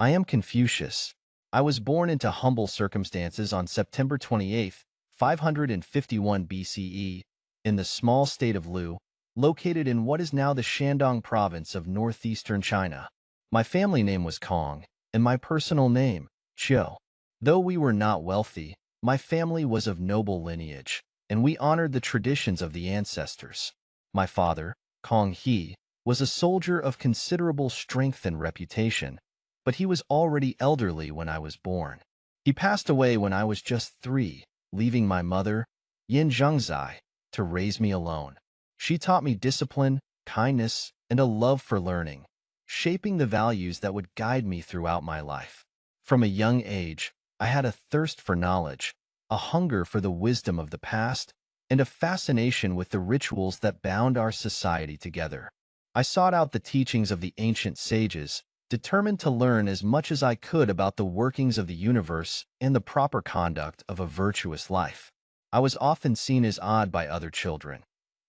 I am Confucius. I was born into humble circumstances on September 28th, 551 BCE, in the small state of Lu, located in what is now the Shandong province of northeastern China. My family name was Kong, and my personal name, Chiu. Though we were not wealthy, my family was of noble lineage, and we honored the traditions of the ancestors. My father, Kong He, was a soldier of considerable strength and reputation, but he was already elderly when I was born. He passed away when I was just 3, leaving my mother, Yin Zhengzai, to raise me alone. She taught me discipline, kindness, and a love for learning, shaping the values that would guide me throughout my life. From a young age, I had a thirst for knowledge, a hunger for the wisdom of the past, and a fascination with the rituals that bound our society together. I sought out the teachings of the ancient sages, determined to learn as much as I could about the workings of the universe and the proper conduct of a virtuous life. I was often seen as odd by other children.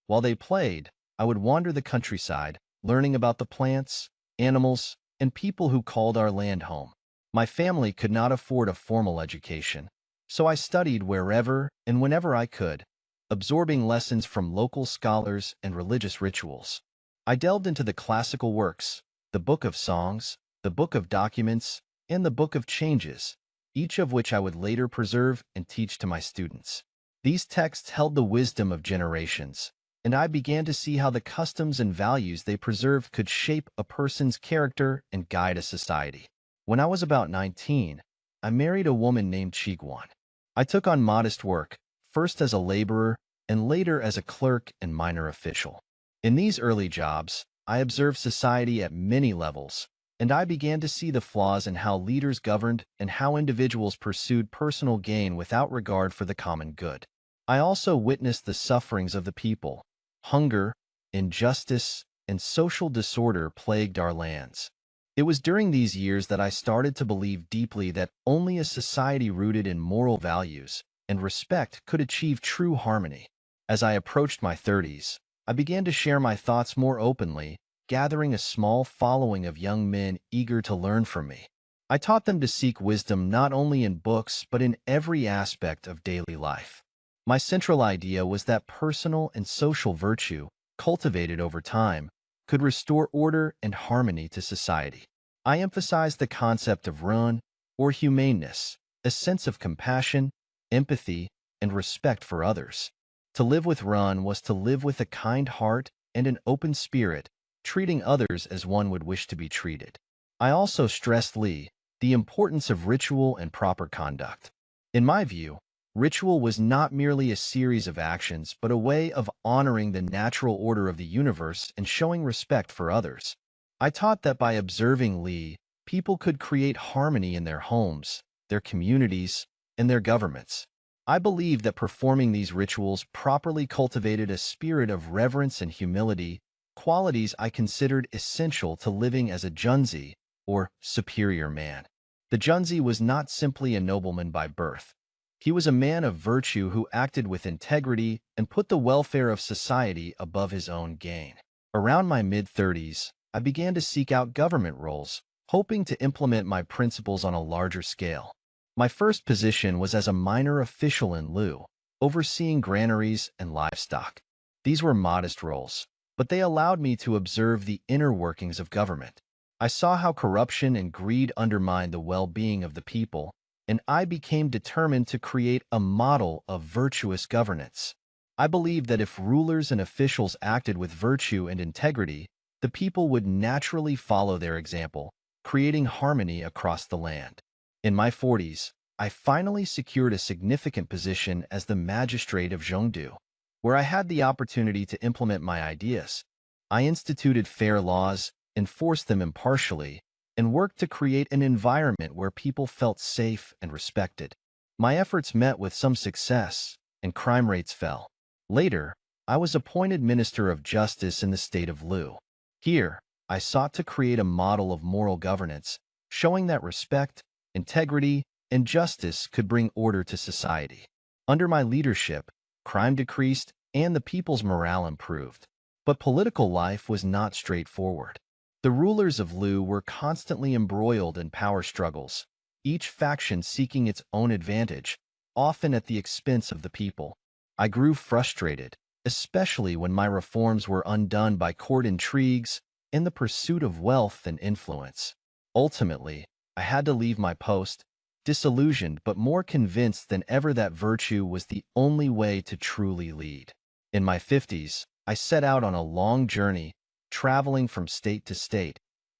While they played, I would wander the countryside, learning about the plants, animals, and people who called our land home. My family could not afford a formal education, so I studied wherever and whenever I could, absorbing lessons from local scholars and religious rituals. I delved into the classical works, the Book of Songs, the Book of Documents, and the Book of Changes, each of which I would later preserve and teach to my students. These texts held the wisdom of generations, and I began to see how the customs and values they preserved could shape a person's character and guide a society. When I was about 19, I married a woman named Chiguan. I took on modest work, first as a laborer and later as a clerk and minor official. In these early jobs, I observed society at many levels, and I began to see the flaws in how leaders governed and how individuals pursued personal gain without regard for the common good. I also witnessed the sufferings of the people. Hunger, injustice, and social disorder plagued our lands. It was during these years that I started to believe deeply that only a society rooted in moral values and respect could achieve true harmony. As I approached my 30s, I began to share my thoughts more openly, gathering a small following of young men eager to learn from me. I taught them to seek wisdom not only in books but in every aspect of daily life. My central idea was that personal and social virtue, cultivated over time, could restore order and harmony to society. I emphasized the concept of run, or humaneness, a sense of compassion, empathy, and respect for others. To live with run was to live with a kind heart and an open spirit, treating others as one would wish to be treated. I also stressed the importance of ritual and proper conduct. In my view, ritual was not merely a series of actions, but a way of honoring the natural order of the universe and showing respect for others. I taught that by observing people could create harmony in their homes, their communities, and their governments. I believed that performing these rituals properly cultivated a spirit of reverence and humility, qualities I considered essential to living as a junzi, or superior man. The junzi was not simply a nobleman by birth. He was a man of virtue who acted with integrity and put the welfare of society above his own gain. Around my mid-30s, I began to seek out government roles, hoping to implement my principles on a larger scale. My first position was as a minor official in Lu, overseeing granaries and livestock. These were modest roles, but they allowed me to observe the inner workings of government. I saw how corruption and greed undermined the well-being of the people, and I became determined to create a model of virtuous governance. I believed that if rulers and officials acted with virtue and integrity, the people would naturally follow their example, creating harmony across the land. In my 40s, I finally secured a significant position as the magistrate of Zhengdu, where I had the opportunity to implement my ideas. I instituted fair laws, enforced them impartially, and worked to create an environment where people felt safe and respected. My efforts met with some success, and crime rates fell. Later, I was appointed Minister of Justice in the state of Lu. Here, I sought to create a model of moral governance, showing that respect, integrity, and justice could bring order to society. Under my leadership, crime decreased and the people's morale improved. But political life was not straightforward. The rulers of Lu were constantly embroiled in power struggles, each faction seeking its own advantage, often at the expense of the people. I grew frustrated, especially when my reforms were undone by court intrigues and the pursuit of wealth and influence. Ultimately, I had to leave my post, disillusioned but more convinced than ever that virtue was the only way to truly lead. In my 50s, I set out on a long journey, traveling from state to state,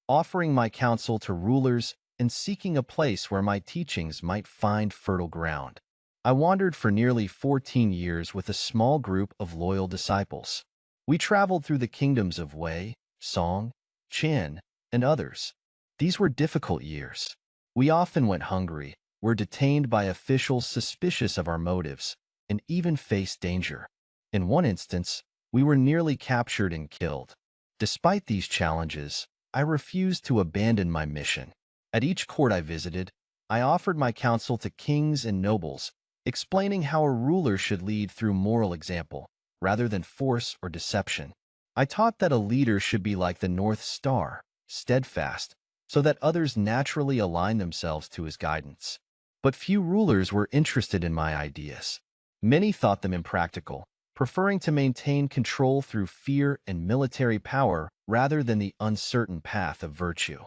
offering my counsel to rulers and seeking a place where my teachings might find fertile ground. I wandered for nearly 14 years with a small group of loyal disciples. We traveled through the kingdoms of Wei, Song, Qian, and others. These were difficult years. We often went hungry, were detained by officials suspicious of our motives, and even faced danger. In one instance, we were nearly captured and killed. Despite these challenges, I refused to abandon my mission. At each court I visited, I offered my counsel to kings and nobles, explaining how a ruler should lead through moral example, rather than force or deception. I taught that a leader should be like the North Star, steadfast, so that others naturally align themselves to his guidance. But few rulers were interested in my ideas. Many thought them impractical, preferring to maintain control through fear and military power rather than the uncertain path of virtue.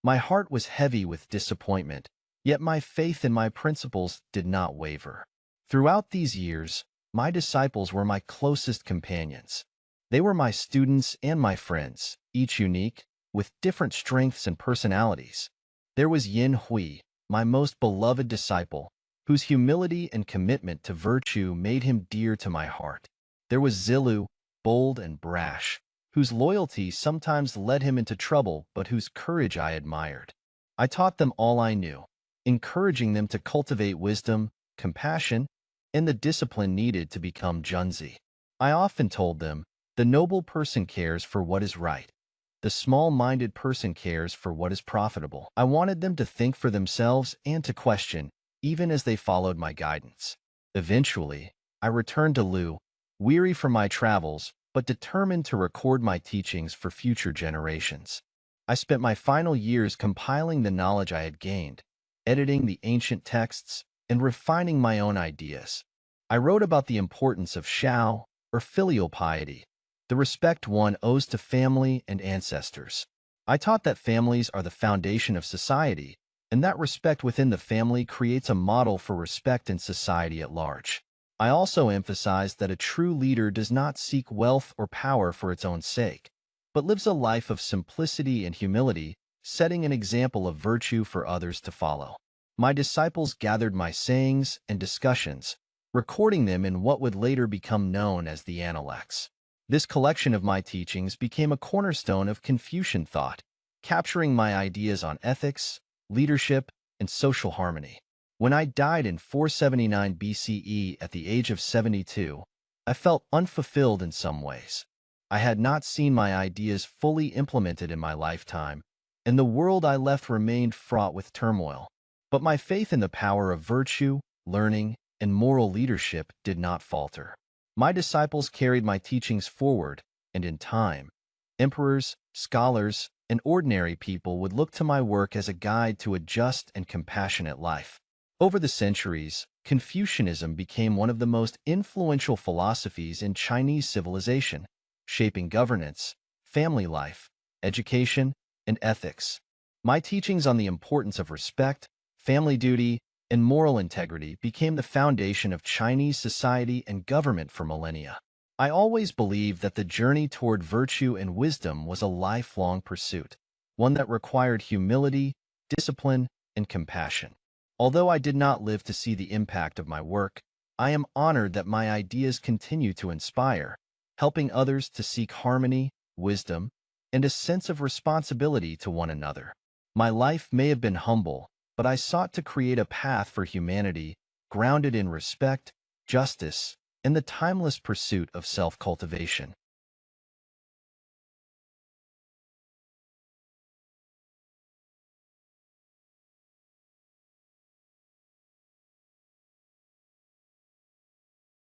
My heart was heavy with disappointment, yet my faith in my principles did not waver. Throughout these years, my disciples were my closest companions. They were my students and my friends, each unique, with different strengths and personalities. There was Yin Hui, my most beloved disciple, whose humility and commitment to virtue made him dear to my heart. There was Zilu, bold and brash, whose loyalty sometimes led him into trouble but whose courage I admired. I taught them all I knew, encouraging them to cultivate wisdom, compassion, and the discipline needed to become Junzi. I often told them, the noble person cares for what is right. The small-minded person cares for what is profitable. I wanted them to think for themselves and to question, even as they followed my guidance. Eventually, I returned to Lu, weary from my travels, but determined to record my teachings for future generations. I spent my final years compiling the knowledge I had gained, editing the ancient texts, and refining my own ideas. I wrote about the importance of shao, or filial piety, the respect one owes to family and ancestors. I taught that families are the foundation of society, and that respect within the family creates a model for respect in society at large. I also emphasized that a true leader does not seek wealth or power for its own sake, but lives a life of simplicity and humility, setting an example of virtue for others to follow. My disciples gathered my sayings and discussions, recording them in what would later become known as the Analects. This collection of my teachings became a cornerstone of Confucian thought, capturing my ideas on ethics, leadership, and social harmony. When I died in 479 BCE at the age of 72, I felt unfulfilled in some ways. I had not seen my ideas fully implemented in my lifetime, and the world I left remained fraught with turmoil. But my faith in the power of virtue, learning, and moral leadership did not falter. My disciples carried my teachings forward, and in time, emperors, scholars, and ordinary people would look to my work as a guide to a just and compassionate life. Over the centuries, Confucianism became one of the most influential philosophies in Chinese civilization, shaping governance, family life, education, and ethics. My teachings on the importance of respect, family duty, and moral integrity became the foundation of Chinese society and government for millennia. I always believed that the journey toward virtue and wisdom was a lifelong pursuit, one that required humility, discipline, and compassion. Although I did not live to see the impact of my work, I am honored that my ideas continue to inspire, helping others to seek harmony, wisdom, and a sense of responsibility to one another. My life may have been humble, but I sought to create a path for humanity grounded in respect, justice, and the timeless pursuit of self-cultivation.